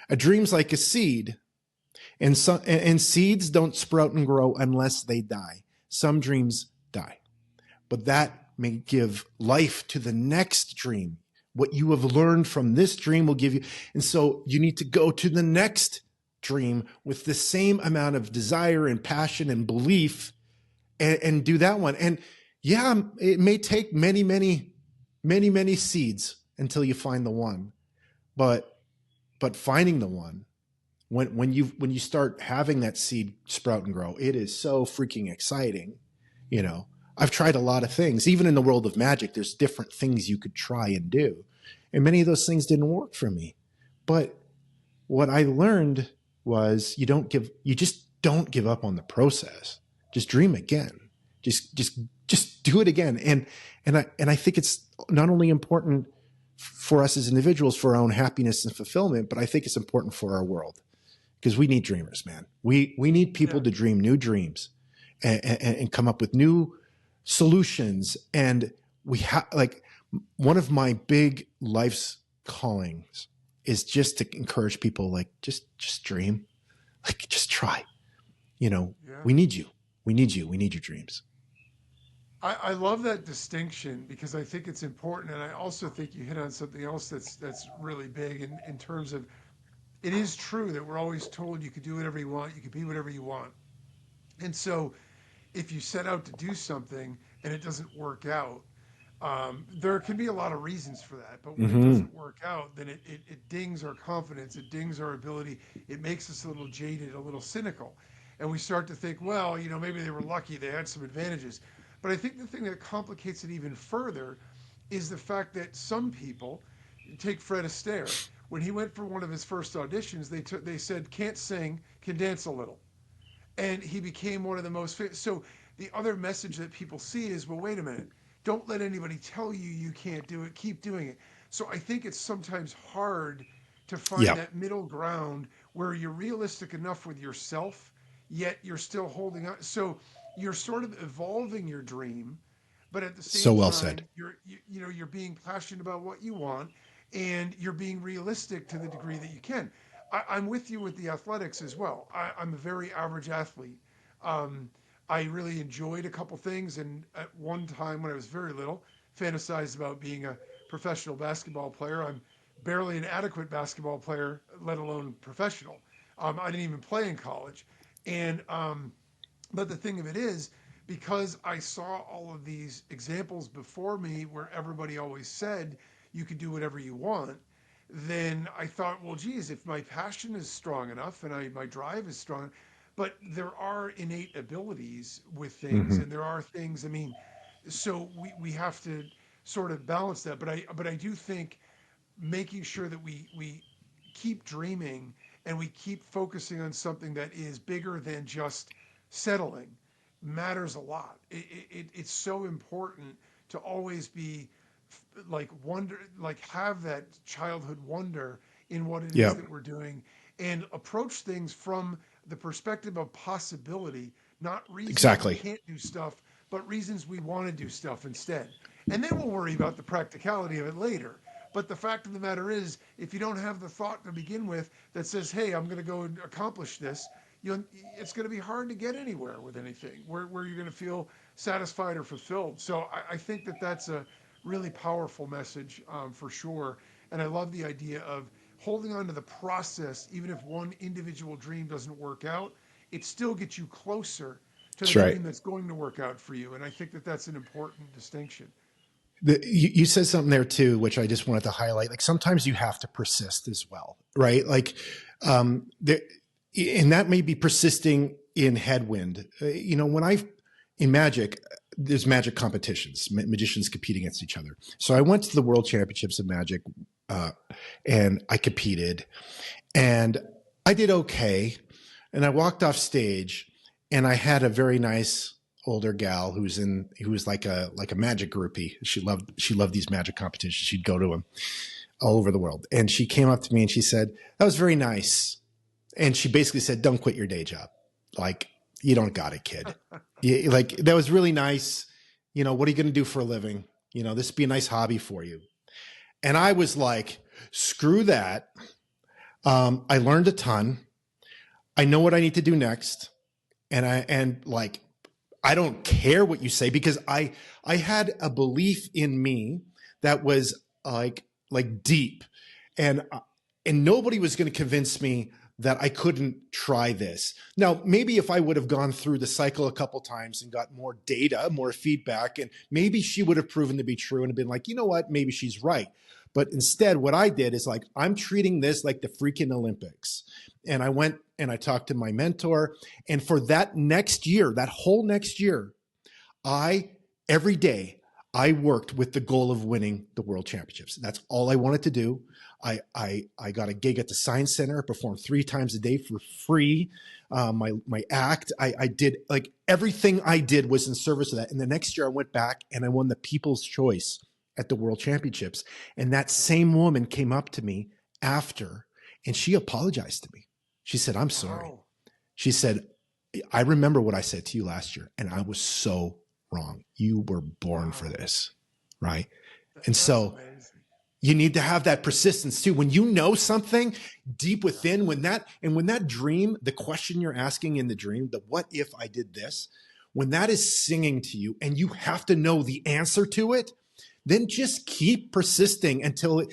A dream's like a seed, and seeds don't sprout and grow unless they die. Some dreams die, but that may give life to the next dream. What you have learned from this dream will give you. And so you need to go to the next dream with the same amount of desire and passion and belief, and do that one. And yeah, it may take many, many, many, many seeds until you find the one, but finding the one, when you start having that seed sprout and grow, it is so freaking exciting. I've tried a lot of things. Even in the world of magic, there's different things you could try and do. And many of those things didn't work for me. But what I learned was you just don't give up on the process. Just dream again. Just do it again. And I think it's not only important for us as individuals for our own happiness and fulfillment, but I think it's important for our world, because we need dreamers, man. We need people to dream new dreams and come up with new solutions. And we have, like, one of my big life's callings is just to encourage people, like, just dream, like, just try. We need you. We need you. We need your dreams. I love that distinction because I think it's important, and I also think you hit on something else that's really big in terms of, it is true that we're always told you can do whatever you want, you can be whatever you want, and so if you set out to do something and it doesn't work out, there can be a lot of reasons for that. But when it Mm-hmm. doesn't work out, then it dings our confidence, it dings our ability, it makes us a little jaded, a little cynical. And we start to think, well, maybe they were lucky, they had some advantages. But I think the thing that complicates it even further is the fact that some people, take Fred Astaire, when he went for one of his first auditions, they said, can't sing, can dance a little, and he became one of the most so the other message that people see is, well, wait a minute, don't let anybody tell you you can't do it, keep doing it. So I think it's sometimes hard to find Yeah. that middle ground where you're realistic enough with yourself, yet you're still holding on. So you're sort of evolving your dream, but at the So same well said. time you're being passionate about what you want, and you're being realistic to the degree that you can. I'm with you with the athletics as well. I'm a very average athlete. um, I really enjoyed a couple things, and at one time when I was very little, fantasized about being a professional basketball player. I'm barely an adequate basketball player, let alone professional. I didn't even play in college, and but the thing of it is, because I saw all of these examples before me where everybody always said you can do whatever you want, then I thought, well, geez, if my passion is strong enough and my drive is strong, but there are innate abilities with things, Mm-hmm. and there are things. I mean, so we have to sort of balance that. But I do think making sure that we keep dreaming and we keep focusing on something that is bigger than just settling matters a lot. It's so important to always be like wonder, like have that childhood wonder in what it is Yeah. that we're doing, and approach things from the perspective of possibility, not reasons we Exactly. can't do stuff, but reasons we want to do stuff instead. And then we'll worry about the practicality of it later. But the fact of the matter is, if you don't have the thought to begin with that says, hey, I'm going to go and accomplish this, it's going to be hard to get anywhere with anything where you're going to feel satisfied or fulfilled. So I think that that's a really powerful message, for sure. And I love the idea of holding on to the process. Even if one individual dream doesn't work out, it still gets you closer to the That's right. dream that's going to work out for you. And I think that that's an important distinction. You said something there too, which I just wanted to highlight. Like, sometimes you have to persist as well, right? Like, there, and that may be persisting in headwind. When in magic, there's magic competitions. Magicians compete against each other. So I went to the World Championships of Magic, uh, and I competed, and I did okay. And I walked off stage, and I had a very nice older gal who was like a magic groupie. She loved these magic competitions. She'd go to them all over the world. And she came up to me and she said, "That was very nice." And she basically said, "Don't quit your day job. Like, you don't got it, kid. Like, that was really nice. What are you going to do for a living? This would be a nice hobby for you." And I was like, screw that. I learned a ton. I know what I need to do next. And like, I don't care what you say, because I had a belief in me that was like deep, and nobody was going to convince me that I couldn't try this. Now, maybe if I would have gone through the cycle a couple times and got more data, more feedback, and maybe she would have proven to be true and been like, you know what, maybe she's right. But instead, what I did is, like, I'm treating this like the freaking Olympics. And I went and I talked to my mentor. And for that next year, that whole next year, every day, I worked with the goal of winning the world championships. That's all I wanted to do. I got a gig at the Science Center, performed 3 times a day for free. My act, I did, like, everything I did was in service of that. And the next year I went back and I won the People's Choice at the World Championships. And that same woman came up to me after and she apologized to me. She said, "I'm sorry." Wow. She said, "I remember what I said to you last year and I was so wrong. You were born for this." Right. And That's so amazing. you need to have that persistence too. When you know something deep within, when that dream, the question you're asking in the dream, the what if I did this, when that is singing to you and you have to know the answer to it, then just keep persisting until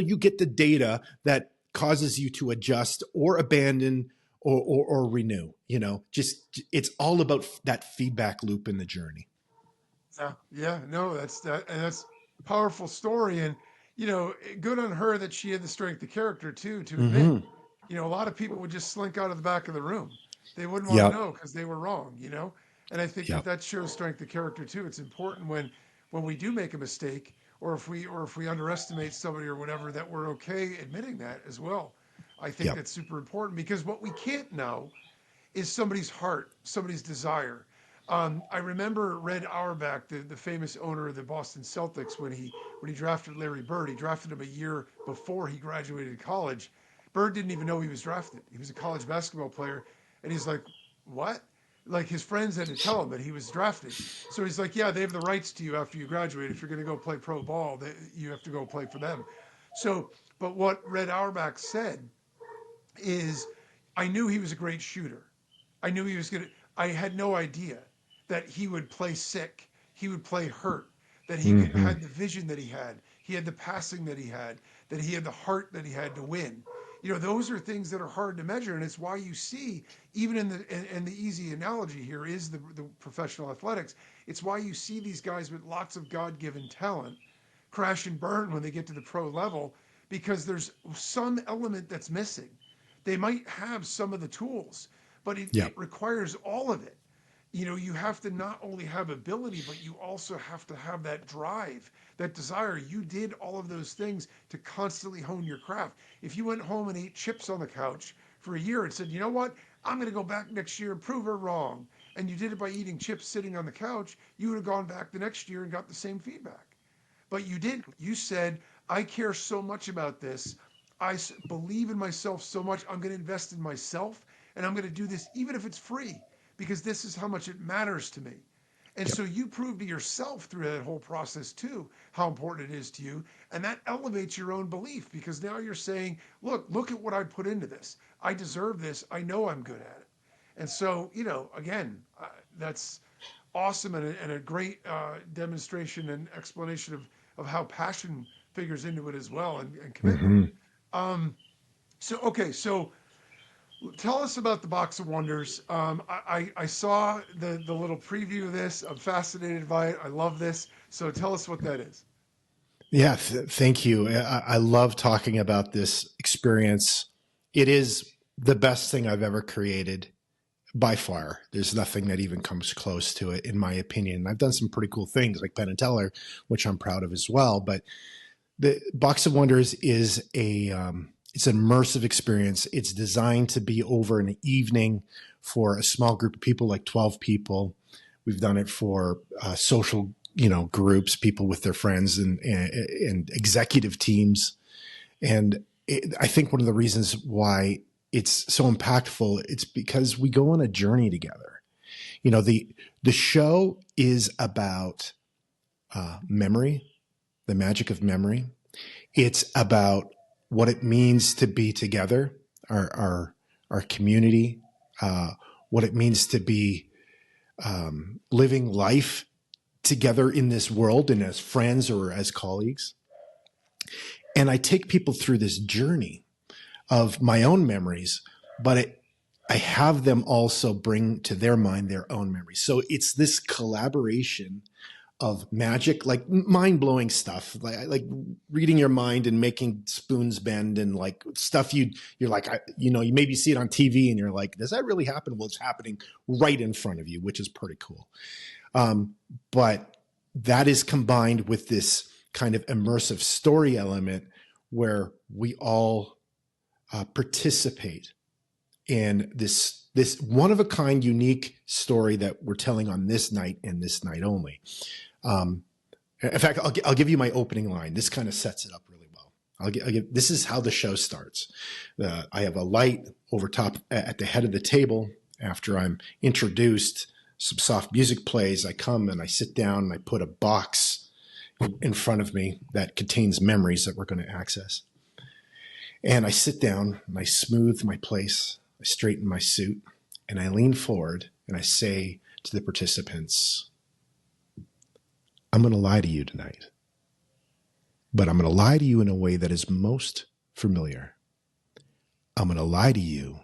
you get the data that causes you to adjust or abandon or renew. Just it's all about that feedback loop in the journey. Yeah, no, that's a powerful story, and good on her that she had the strength of character too to admit. Mm-hmm. A lot of people would just slink out of the back of the room. They wouldn't want to Yep. know because they were wrong. And I think that Yep. that shows strength of character too. It's important when we do make a mistake, or if we underestimate somebody or whatever, that we're okay admitting that as well. I think Yep. that's super important because what we can't know is somebody's heart, somebody's desire. I remember Red Auerbach, the famous owner of the Boston Celtics, when he drafted Larry Bird. He drafted him a year before he graduated college. Bird didn't even know he was drafted. He was a college basketball player, and he's like, "What?" Like his friends had to tell him that he was drafted. So he's like, "Yeah, they have the rights to you after you graduate. If you're going to go play pro ball, you have to go play for them." So, but what Red Auerbach said is, I knew he was a great shooter. I knew he was going to, I had no idea that he would play sick, he would play hurt, that Mm-hmm. had the vision that he had the passing that he had the heart that he had to win. Those are things that are hard to measure, and it's why you see, even in the easy analogy here is the professional athletics. It's why you see these guys with lots of God-given talent crash and burn when they get to the pro level, because there's some element that's missing. They might have some of the tools, but it Yep. requires all of it. You have to not only have ability, but you also have to have that drive, that desire. You did all of those things to constantly hone your craft. If you went home and ate chips on the couch for a year and said, "You know what? I'm going to go back next year and prove her wrong," and you did it by eating chips sitting on the couch, you would have gone back the next year and got the same feedback. But you didn't. You said, "I care so much about this. Believe in myself so much. I'm going to invest in myself, and I'm going to do this even if it's free, because this is how much it matters to me." And Yep. so you prove to yourself through that whole process too how important it is to you, and that elevates your own belief, because now you're saying, look at what I put into this. I deserve this. I know I'm good at it." And so, again, that's awesome, and a great demonstration and explanation of how passion figures into it as well, and commitment. Mm-hmm. Um, so tell us about the Box of Wonders. I saw the little preview of this. I'm fascinated by it. I love this. So tell us what that is. Yeah, thank you. I love talking about this experience. It is the best thing I've ever created by far. There's nothing that even comes close to it, in my opinion. I've done some pretty cool things like Penn and Teller, which I'm proud of as well. But the Box of Wonders is it's an immersive experience. It's designed to be over an evening for a small group of people, like 12 people. We've done it for social, groups, people with their friends and executive teams. And I think one of the reasons why it's so impactful, it's because we go on a journey together. The show is about memory, the magic of memory. It's about what it means to be together, our community, what it means to be living life together in this world and as friends or as colleagues. And I take people through this journey of my own memories, but I have them also bring to their mind their own memories. So it's this collaboration of magic, like mind-blowing stuff, like reading your mind and making spoons bend, and like stuff you're like, you maybe see it on TV and you're like, does that really happen? Well, it's happening right in front of you, which is pretty cool. But that is combined with this kind of immersive story element where we all participate in this one of a kind, unique story that we're telling on this night and this night only. In fact, I'll give you my opening line. This kind of sets it up really well. This is how the show starts. I have a light over top at the head of the table. After I'm introduced, some soft music plays. I come and I sit down and I put a box in front of me that contains memories that we're going to access. And I sit down and I smooth my place. I straighten my suit and I lean forward and I say to the participants, I'm going to lie to you tonight, but I'm going to lie to you in a way that is most familiar. I'm going to lie to you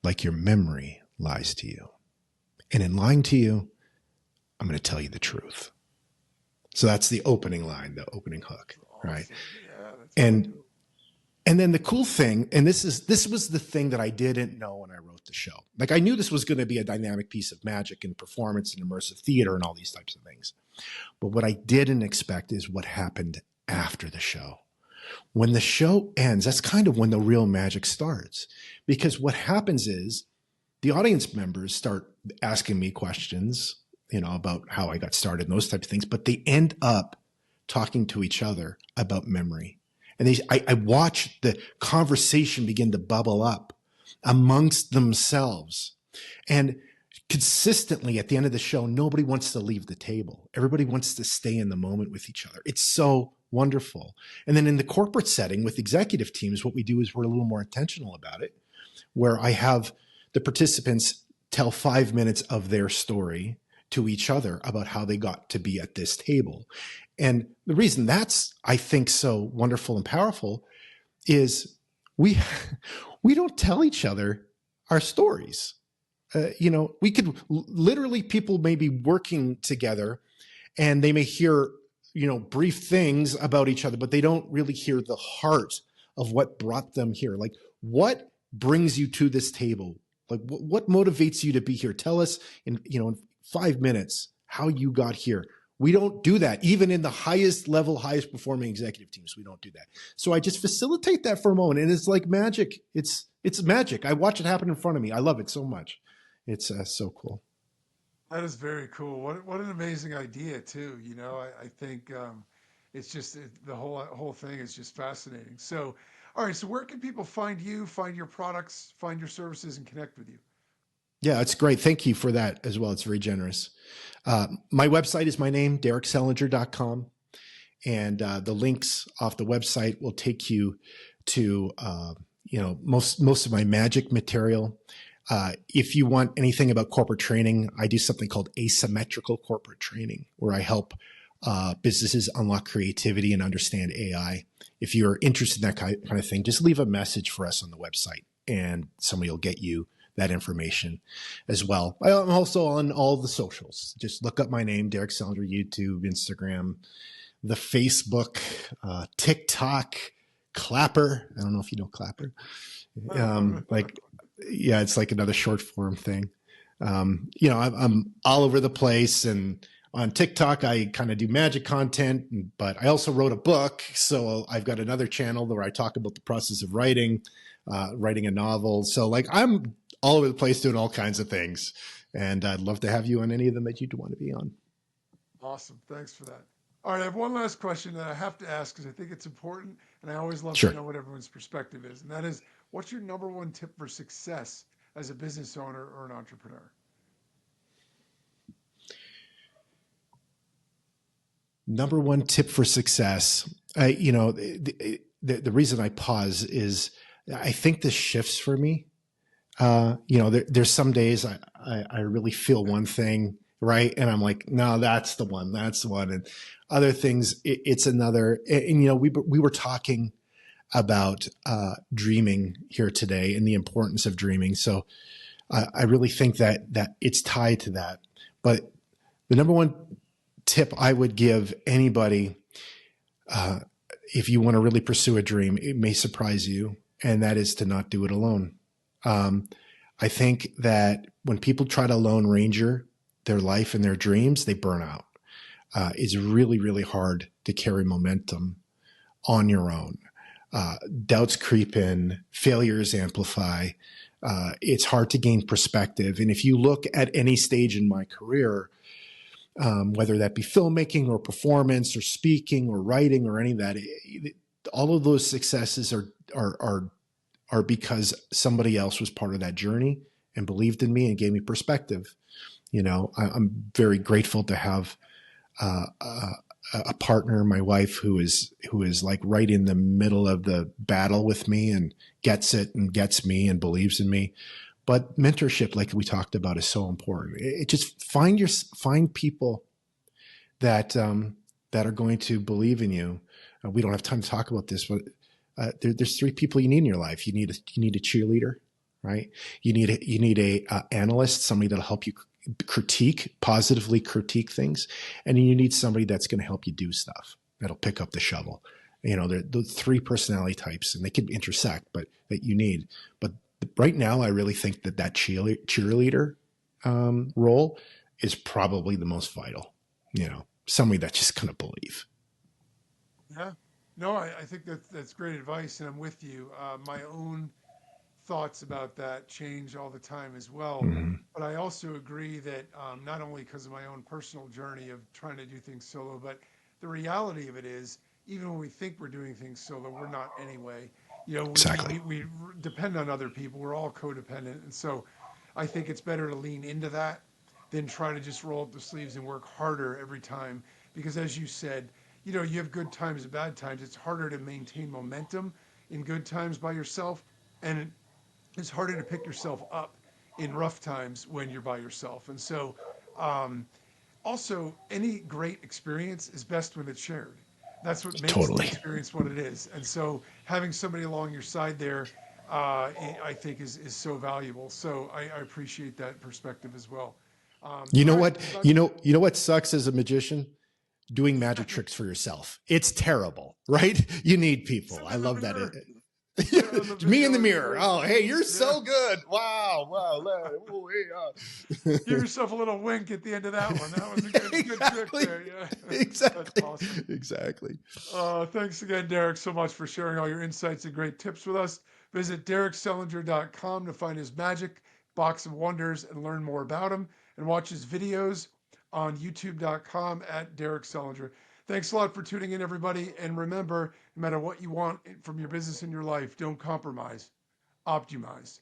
like your memory lies to you. And in lying to you, I'm going to tell you the truth. So that's the opening line, the opening hook, right? Yeah, and then the cool thing, and this was the thing that I didn't know when I wrote the show. Like I knew this was going to be a dynamic piece of magic and performance and immersive theater and all these types of things. But what I didn't expect is what happened after the show. When the show ends, that's kind of when the real magic starts. Because what happens is the audience members start asking me questions, about how I got started and those types of things, but they end up talking to each other about memory. And I watch the conversation begin to bubble up amongst themselves. And consistently at the end of the show, nobody wants to leave the table. Everybody wants to stay in the moment with each other. It's so wonderful. And then in the corporate setting with executive teams, what we do is we're a little more intentional about it, where I have the participants tell 5 minutes of their story to each other about how they got to be at this table. And the reason that's, I think, so wonderful and powerful is we don't tell each other our stories. We could literally, people may be working together and they may hear, brief things about each other, but they don't really hear the heart of what brought them here. Like, what brings you to this table? Like, what motivates you to be here? Tell us in 5 minutes how you got here. We don't do that. Even in the highest level, highest performing executive teams, we don't do that. So I just facilitate that for a moment. And it's like magic. It's magic. I watch it happen in front of me. I love it so much. It's so cool. That is very cool. What an amazing idea too. I think it's just the whole thing is just fascinating. So, all right. So where can people find you, find your products, find your services, and connect with you? Yeah, it's great. Thank you for that as well. It's very generous. My website is my name, DerekSelinger.com. And the links off the website will take you to, most of my magic material. If you want anything about corporate training, I do something called asymmetrical corporate training, where I help businesses unlock creativity and understand AI. If you're interested in that kind of thing, just leave a message for us on the website and somebody will get you that information as well. I'm also on all the socials. Just look up my name, Derek Selinger, YouTube, Instagram, the Facebook, TikTok, Clapper. I don't know if you know Clapper. It's like another short form thing. I'm all over the place, and on TikTok, I kind of do magic content, but I also wrote a book. So I've got another channel where I talk about the process of writing a novel. So I'm all over the place doing all kinds of things. And I'd love to have you on any of them that you'd want to be on. Awesome. Thanks for that. All right. I have one last question that I have to ask because I think it's important. And I always love to know what everyone's perspective is. And that is, what's your number one tip for success as a business owner or an entrepreneur? Number one tip for success. The reason I pause is I think this shifts for me. There's some days I really feel one thing, right? And I'm like, no, that's the one. And other things, it's another. And we were talking about dreaming here today and the importance of dreaming. So I really think that it's tied to that. But the number one tip I would give anybody, if you want to really pursue a dream, it may surprise you, and that is to not do it alone. I think that when people try to Lone Ranger their life and their dreams, they burn out. it's really, really hard to carry momentum on your own. Doubts creep in, failures amplify. It's hard to gain perspective. And if you look at any stage in my career, whether that be filmmaking or performance or speaking or writing or any of that, all of those successes are because somebody else was part of that journey and believed in me and gave me perspective. I'm very grateful to have a partner, my wife, who is like right in the middle of the battle with me and gets it and gets me and believes in me. But mentorship, like we talked about, is so important. It just find people that are going to believe in you. We don't have time to talk about this, but there's three people you need in your life. You need a cheerleader, right? You need a analyst, somebody that'll help you positively critique things, and you need somebody that's going to help you do stuff, that'll pick up the shovel. They're the three personality types, and they can intersect, but that you need. But right now, I really think that cheerleader role is probably the most vital. Somebody that's just going to believe. Yeah. No, I think that's great advice, and I'm with you. My own thoughts about that change all the time as well. Mm-hmm. But I also agree that not only because of my own personal journey of trying to do things solo, but the reality of it is, even when we think we're doing things solo, we're not anyway. Exactly. We depend on other people. We're all codependent. And so I think it's better to lean into that than try to just roll up the sleeves and work harder every time. Because as you said, you have good times and bad times. It's harder to maintain momentum in good times by yourself. And it's harder to pick yourself up in rough times when you're by yourself. And so, um, also, any great experience is best when it's shared. That's what makes the Totally. experience what it is. And so, having somebody along your side there, I think is so valuable. So, I appreciate that perspective as well. You All know right, what? well, You know what sucks as a magician? Doing magic that's tricks for yourself. It's terrible, right? You need people. sit I in the love that. mirror, sit on the Me in the video and mirror. create. Oh, hey, you're Yeah. so good. Wow, wow. Oh, hey, Give yourself a little wink at the end of that one. That was a good trick exactly, there. Yeah, that's exactly, awesome. exactly. Thanks again, Derek, so much for sharing all your insights and great tips with us. Visit DerekSelinger.com to find his magic box of wonders and learn more about him, and watch his videos on YouTube.com at Derek Selinger. Thanks a lot for tuning in, everybody. And remember, no matter what you want from your business and your life, don't compromise. optYOUmize.